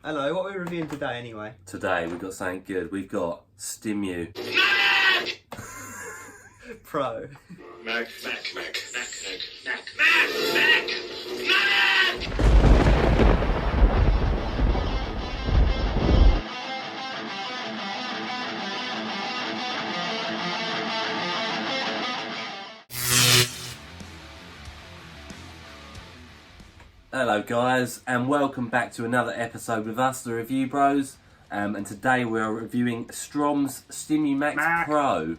Hello, what are we reviewing today anyway? Today we've got something good. We've got Stimu Pro. Hello guys, and welcome back to another episode with us, the Review Bros. And today we are reviewing Strom's Stimumax Pro.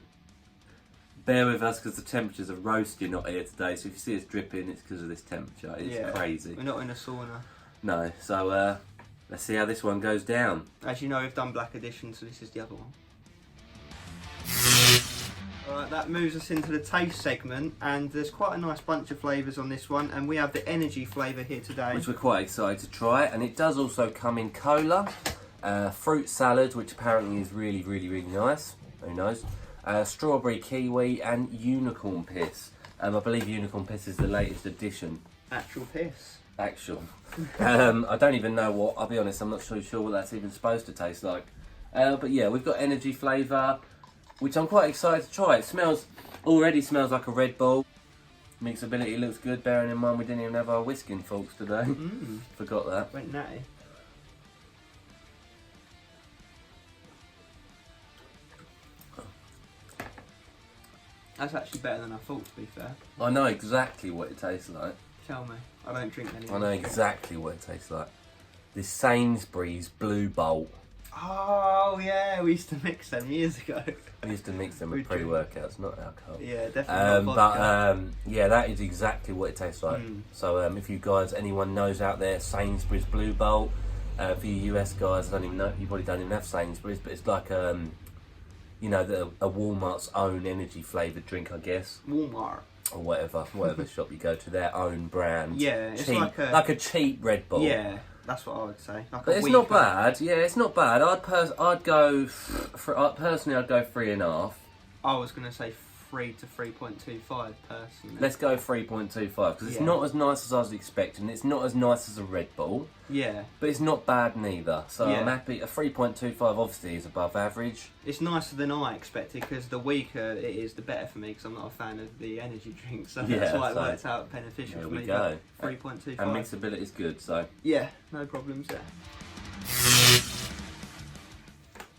Bear with us because the temperatures are roasting out here today, so if you see us dripping, it's because of this temperature. It's crazy. We're not in a sauna. No, so let's see how this one goes down. As you know, we've done Black Edition, so this is the other one. Alright, that moves us into the taste segment, and there's quite a nice bunch of flavours on this one, and we have the energy flavour here today. Which we're quite excited to try, and it does also come in cola, fruit salad, which apparently is really nice, who knows, strawberry kiwi, and unicorn piss. I believe unicorn piss is the latest addition. Actual piss. Actual. I don't even know what, I'll be honest, I'm not so sure what that's even supposed to taste like. But yeah, we've got energy flavour, which I'm quite excited to try. It already smells like a Red Bull. Mixability looks good, bearing in mind we didn't even have our whisking forks today. Forgot that. Went natty. That's actually better than I thought, to be fair. I know exactly what it tastes like. Tell me. I don't drink any. I know exactly what it tastes like. This Sainsbury's Blue Bolt. Oh yeah, we used to mix them years ago. We used to mix them with pre-workouts, not alcohol. Yeah, definitely not vodka. Yeah, that is exactly what it tastes like. So if you guys, anyone knows out there, Sainsbury's Blue Bolt, for you US guys, I don't even know, you probably don't even have Sainsbury's, but it's like you know, a Walmart's own energy flavoured drink, I guess. Walmart. Or whatever shop you go to, their own brand. Yeah, it's cheap, like a cheap Red Bull. Yeah, that's what I would say. Like but it's not bad. Yeah, it's not bad. I'd go personally. I'd go 3.5. I was gonna say 3 to 3.25 personally. Let's go 3.25 because it's not as nice as I was expecting. It's not as nice as a Red Bull. Yeah. But it's not bad neither. So I'm happy. A 3.25 obviously is above average. It's nicer than I expected because the weaker it is, the better for me because I'm not a fan of the energy drinks. So that's why it works out beneficial for me. There we go. 3.25. And mixability is good. So yeah, no problems there.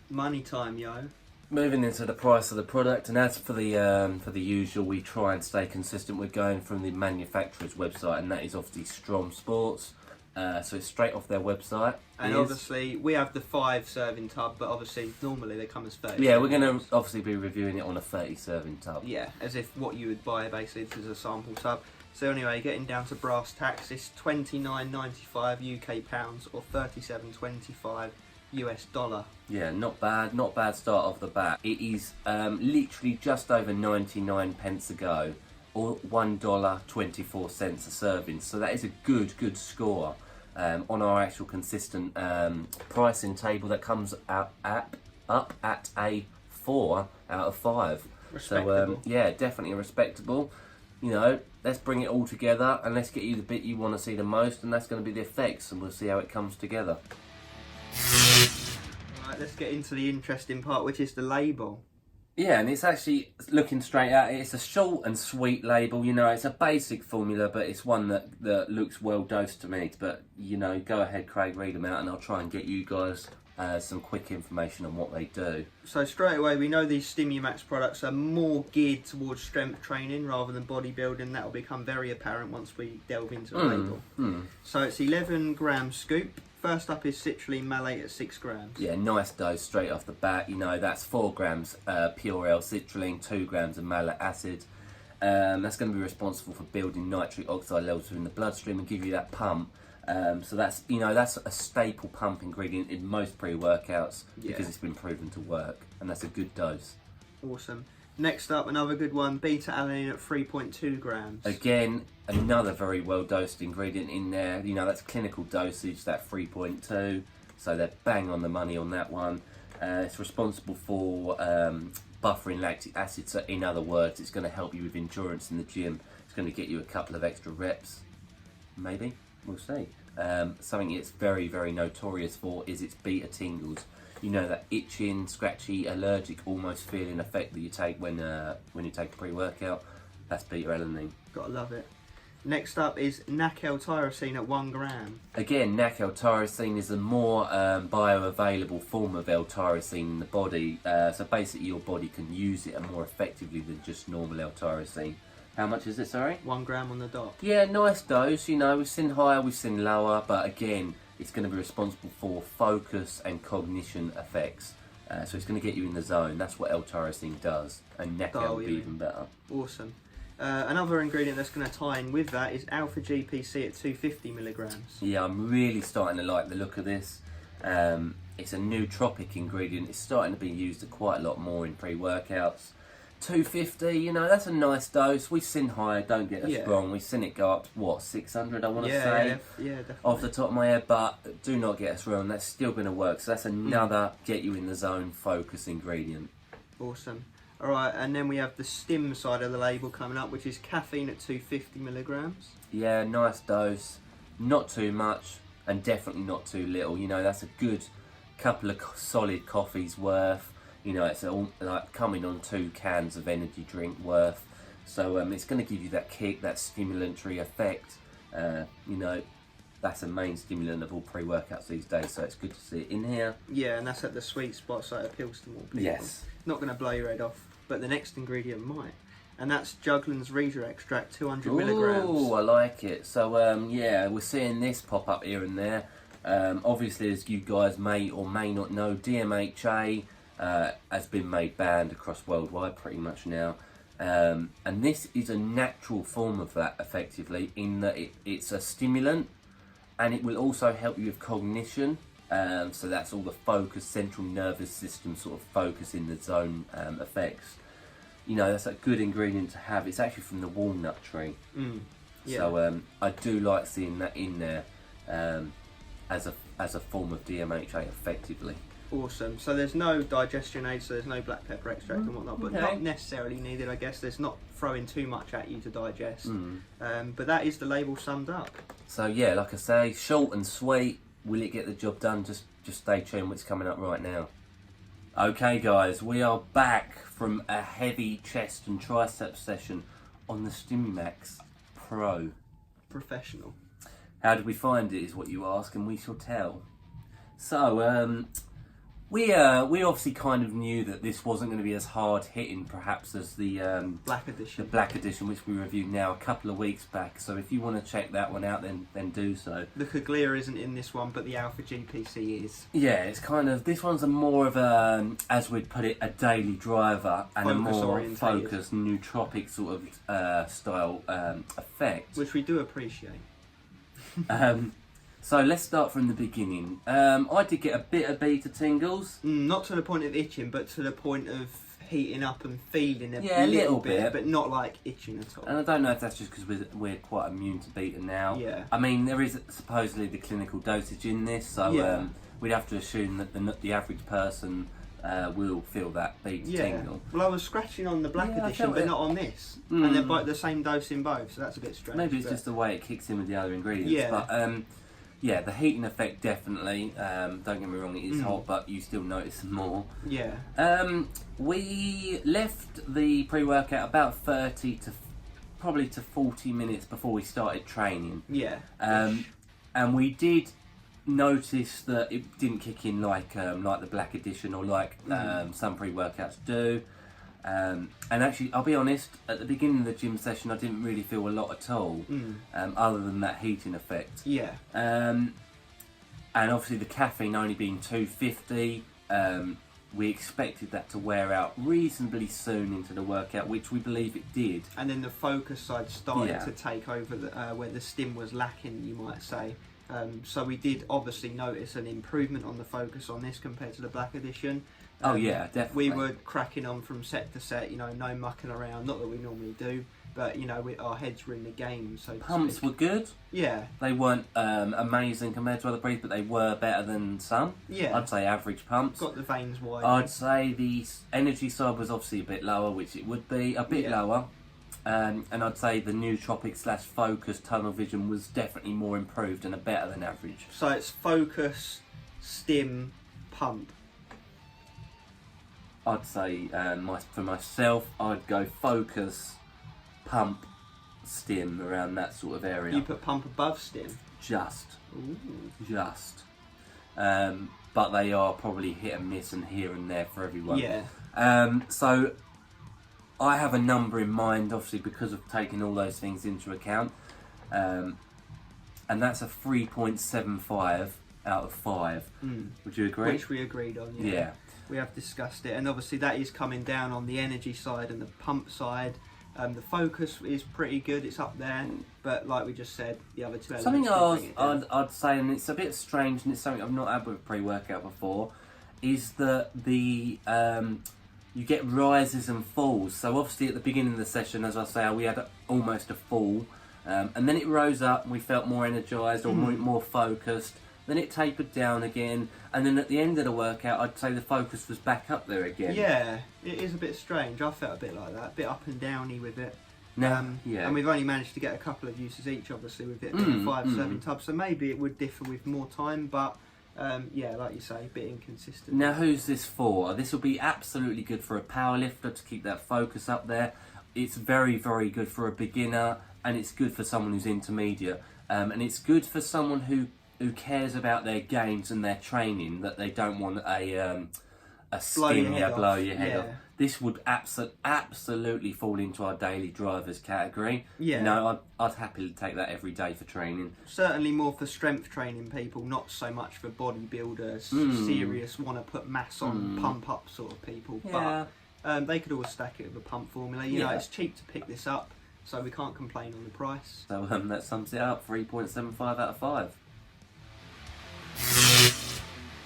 Money time, yo. Moving into the price of the product, and as for the usual, we try and stay consistent. We're going from the manufacturer's website, and that is obviously Strom Sports. So it's straight off their website. And obviously, we have the 5-serving tub, but obviously, normally they come as 30. Yeah, we're going to obviously be reviewing it on a 30-serving tub. Yeah, as if what you would buy basically as a sample tub. So anyway, getting down to brass tacks, it's £29.95 UK pounds or $37.25 US dollar. Yeah, not bad start off the bat. It is literally just over 99 pence a go, or $1.24 a serving. So that is a good score on our actual consistent pricing table that comes up at a 4 out of 5. Respectable. So yeah, definitely respectable. You know, let's bring it all together and let's get you the bit you want to see the most, and that's going to be the effects, and we'll see how it comes together. Right, let's get into the interesting part, which is the label. Yeah, and it's actually, looking straight at it, it's a short and sweet label. You know, it's a basic formula, but it's one that looks well dosed to me. But, you know, go ahead, Craig, read them out, and I'll try and get you guys some quick information on what they do. So straight away, we know these Stimumax products are more geared towards strength training rather than bodybuilding. That will become very apparent once we delve into the label. So it's 11 gram scoop. First up is citrulline malate at 6 grams. Yeah, nice dose straight off the bat. You know, that's 4 grams pure L-citrulline, 2 grams of malate acid. That's going to be responsible for building nitric oxide levels within the bloodstream and give you that pump. So that's, you know, that's a staple pump ingredient in most pre-workouts because it's been proven to work, and that's a good dose. Awesome. Next up, another good one, beta-alanine at 3.2 grams. Again, another very well dosed ingredient in there. You know, that's clinical dosage, that 3.2. So they're bang on the money on that one. It's responsible for buffering lactic acid. So in other words, it's going to help you with endurance in the gym. It's going to get you a couple of extra reps. Maybe. We'll see. something it's very, very notorious for is its beta tingles. You know, that itching, scratchy, allergic, almost feeling effect that you take when you take a pre-workout. That's beta-alanine. Gotta love it. Next up is NAC-L-tyrosine at 1 gram. Again, NAC-L-tyrosine is a more bioavailable form of L-tyrosine in the body. So basically your body can use it more effectively than just normal L-tyrosine. How much is it, sorry? 1 gram on the dot. Yeah, nice dose. You know, we've seen higher, we've seen lower, but again, it's going to be responsible for focus and cognition effects. So it's going to get you in the zone. That's what L-tyrosine does. And NAC-L will be even better. Awesome. Another ingredient that's going to tie in with that is alpha GPC at 250 milligrams. Yeah, I'm really starting to like the look of this. It's a nootropic ingredient. It's starting to be used quite a lot more in pre-workouts. 250, you know, that's a nice dose. We've seen higher, don't get us wrong. We've seen it go up to, what, 600, I want to say? Yeah, definitely. Off the top of my head, but do not get us wrong. That's still going to work. So that's another get you in the zone focus ingredient. Awesome. Alright, and then we have the Stim side of the label coming up, which is caffeine at 250 milligrams. Yeah, nice dose. Not too much, and definitely not too little. You know, that's a good couple of solid coffees worth. You know, it's all like coming on 2 cans of energy drink worth. So it's going to give you that kick, that stimulatory effect. You know, that's a main stimulant of all pre-workouts these days, so it's good to see it in here. Yeah, and that's at the sweet spot, so it appeals to more people. Yes. Not going to blow your head off, but the next ingredient might. And that's Juglans Regia Extract, 200 milligrams. Oh, I like it. So, yeah, we're seeing this pop up here and there. Obviously, as you guys may or may not know, DMHA has been made banned across worldwide pretty much now. And this is a natural form of that, effectively, in that it's a stimulant, and it will also help you with cognition. So that's all the focus, central nervous system sort of focus in the zone effects. You know, that's a good ingredient to have. It's actually from the walnut tree. Yeah. So I do like seeing that in there as a form of DMHA effectively. Awesome. So there's no digestion aid, so there's no black pepper extract and whatnot, but not necessarily needed, I guess. There's not throwing too much at you to digest. But that is the label summed up. So yeah, like I say, short and sweet. Will it get the job done? Just stay tuned. What's coming up right now? Okay, guys, we are back from a heavy chest and tricep session on the Stimumax Pro. Professional. How did we find it? Is what you ask, and we shall tell. So we obviously kind of knew that this wasn't going to be as hard hitting, perhaps, as the Black Edition. the Black Edition, which we reviewed now a couple of weeks back. So if you want to check that one out, then do so. The Coglia isn't in this one, but the Alpha GPC is. Yeah, it's kind of, this one's a more of a, as we'd put it, a daily driver and a more focused nootropic sort of style effect, Which we do appreciate. So let's start from the beginning. I did get a bit of beta tingles. Not to the point of itching, but to the point of heating up and feeling a little bit, but not like itching at all. And I don't know if that's just because we're quite immune to beta now. Yeah. I mean, there is supposedly the clinical dosage in this, so we'd have to assume that the average person will feel that beta tingle. Well, I was scratching on the Black Edition, but not on this. And they're both the same dose in both, so that's a bit strange. Maybe it's just the way it kicks in with the other ingredients. Yeah. But yeah, the heating effect definitely. Don't get me wrong, it is hot, but you still notice more. Yeah. We left the pre-workout about 30 to probably to 40 minutes before we started training. Yeah. And we did notice that it didn't kick in like the Black Edition or like some pre-workouts do. And actually, I'll be honest, at the beginning of the gym session I didn't really feel a lot at all, other than that heating effect. Yeah. And obviously the caffeine only being 250, we expected that to wear out reasonably soon into the workout, which we believe it did. And then the focus side started to take over where the Stim was lacking, you might say. So we did obviously notice an improvement on the focus on this compared to the Black Edition. Oh yeah, definitely. We were cracking on from set to set, you know, no mucking around, not that we normally do, but you know, our heads were in the game, so pumps were good. Yeah. They weren't amazing compared to other breeds, but they were better than some. Yeah. I'd say average pumps. Got the veins wide. I'd say the energy side was obviously a bit lower, which it would be, a bit lower. And I'd say the nootropic / focus tunnel vision was definitely more improved and better than average. So it's focus, stim, pump. I'd say for myself, I'd go focus, pump, stim, around that sort of area. You put pump above stim? Just. Ooh. Just. But they are probably hit and miss and here and there for everyone. Yeah. So I have a number in mind, obviously, because of taking all those things into account. And that's a 3.75 out of 5. Would you agree? Which we agreed on, yeah. Yeah. We have discussed it, and obviously that is coming down on the energy side and the pump side. The focus is pretty good, it's up there, but like we just said, the other two elements... Something I'd say, and it's a bit strange, and it's something I've not had with pre-workout before, is that you get rises and falls. So obviously at the beginning of the session, as I say, we had almost a fall, and then it rose up and we felt more energised or more focused. Then it tapered down again, and then at the end of the workout, I'd say the focus was back up there again. Yeah, it is a bit strange. I felt a bit like that, a bit up and downy with it. Yeah. And we've only managed to get a couple of uses each, obviously, with it being a 5-serving tub, so maybe it would differ with more time, but yeah, like you say, a bit inconsistent. Now, who's this for? This will be absolutely good for a powerlifter to keep that focus up there. It's very, very good for a beginner, and it's good for someone who's intermediate, and it's good for someone who cares about their gains and their training, that they don't want a stim, blow your head off. This would absolutely fall into our daily drivers category. Yeah. You know, I'd happily take that every day for training. Certainly more for strength training people, not so much for bodybuilders, serious, want to put mass on, pump up sort of people. Yeah. But they could always stack it with a pump formula. You know, it's cheap to pick this up, so we can't complain on the price. So that sums it up, 3.75 out of 5.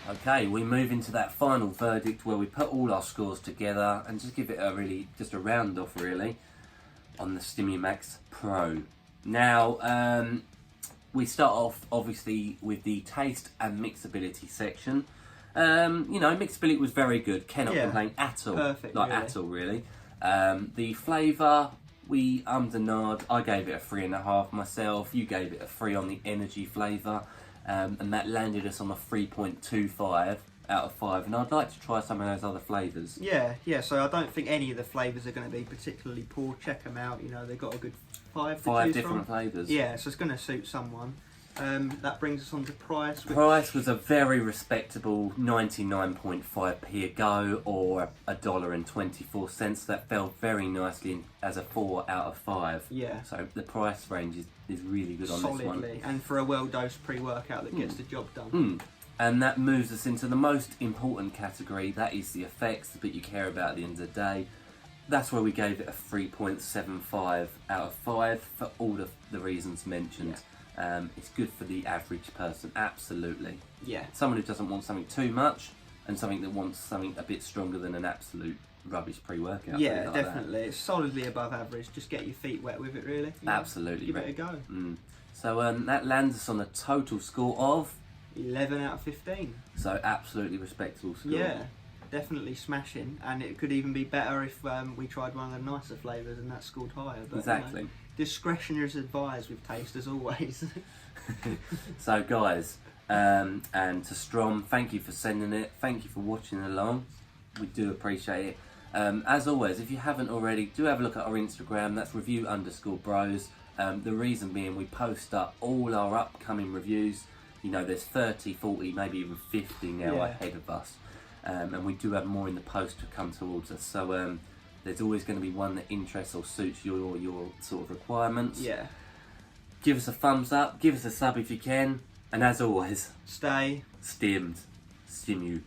Okay, we move into that final verdict where we put all our scores together and just give it just a round off really on the Stimumax Pro. Now, we start off obviously with the taste and mixability section. You know, mixability was very good, cannot complain at all. Perfect, at all really. The flavour, we ummed and ahed. I gave it a 3.5 myself, you gave it a 3 on the energy flavour. And that landed us on a 3.25 out of 5, and I'd like to try some of those other flavours. Yeah, so I don't think any of the flavours are going to be particularly poor. Check them out, you know, they've got a good 5 different flavours. Yeah, so it's going to suit someone. That brings us on to price. Price was a very respectable 99.5p a go, or $1.24. That fell very nicely as a 4 out of 5. Yeah. So the price range is really good on this one. Solidly, and for a well-dosed pre-workout that gets the job done. And that moves us into the most important category, that is the effects, the bit you care about at the end of the day. That's where we gave it a 3.75 out of 5 for all of the reasons mentioned. Yeah. It's good for the average person, absolutely. Yeah. Someone who doesn't want something too much, and something that wants something a bit stronger than an absolute rubbish pre-workout. Yeah, like definitely. It's solidly above average. Just get your feet wet with it, really. Absolutely. Give it a go. So that lands us on a total score of 11 out of 15. So absolutely respectable score. Yeah, definitely smashing, and it could even be better if we tried one of the nicer flavours and that scored higher. But, exactly. You know, discretion is advised with taste, as always. So guys, and to Strom, thank you for sending it. Thank you for watching along. We do appreciate it. As always, if you haven't already, do have a look at our Instagram. That's review_bros. The reason being, we post up all our upcoming reviews. You know, there's 30, 40, maybe even 50 now ahead of us. And we do have more in the post to come towards us. So there's always going to be one that interests or suits your sort of requirements. Yeah. Give us a thumbs up, give us a sub if you can, and as always, stay stimmed. Stimumax.